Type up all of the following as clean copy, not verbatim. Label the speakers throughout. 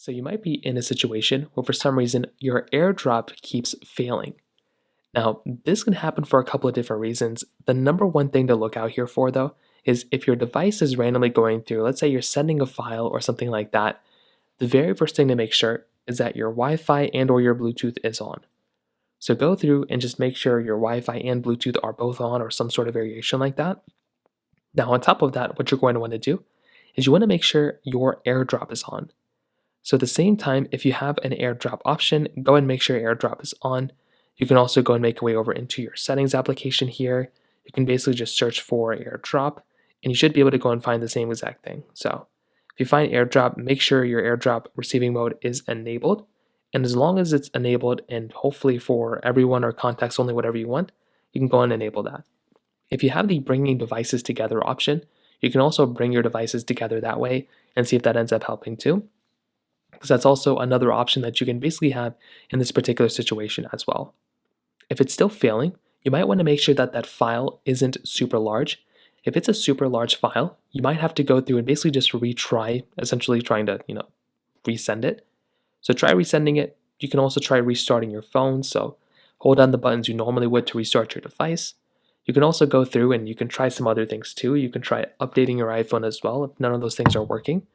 Speaker 1: So you might be in a situation where for some reason your AirDrop keeps failing. Now, this can happen for a couple of different reasons. The number one thing to look out here for though is if your device is randomly going through, let's say you're sending a file or something like that, the very first thing to make sure is that your Wi-Fi and or your Bluetooth is on. So go through and just make sure your Wi-Fi and Bluetooth are both on or some sort of variation like that. Now, on top of that, what you're going to want to do is you want to make sure your AirDrop is on. So at the same time, if you have an AirDrop option, go and make sure AirDrop is on. You can also go and make your way over into your settings application here. You can basically just search for AirDrop, and you should be able to go and find the same exact thing. So if you find AirDrop, make sure your AirDrop receiving mode is enabled. And as long as it's enabled, and hopefully for everyone or contacts only, whatever you want, you can go and enable that. If you have the bringing devices together option, you can also bring your devices together that way and see if that ends up helping too, because that's also another option that you can basically have in this particular situation as well. If it's still failing, you might want to make sure that that file isn't super large. If it's a super large file, you might have to go through and basically just retry, essentially trying to, resend it. So try resending it. You can also try restarting your phone. So hold down the buttons you normally would to restart your device. You can also go through and you can try some other things too. You can try updating your iPhone as well if none of those things are working.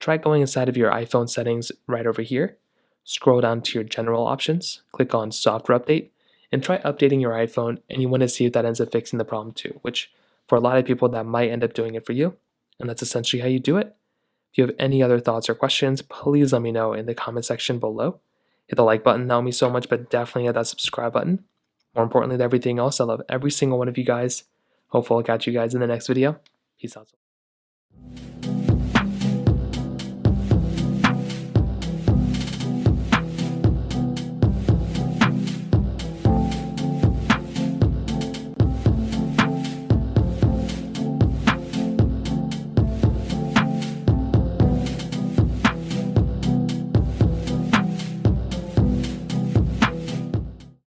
Speaker 1: Try going inside of your iPhone settings right over here, scroll down to your general options, click on software update, and try updating your iPhone, and you want to see if that ends up fixing the problem too, which for a lot of people that might end up doing it for you, and that's essentially how you do it. If you have any other thoughts or questions, please let me know in the comment section below. Hit the like button, that would mean so much, but definitely hit that subscribe button. More importantly than everything else, I love every single one of you guys. Hopefully I'll catch you guys in the next video. Peace out.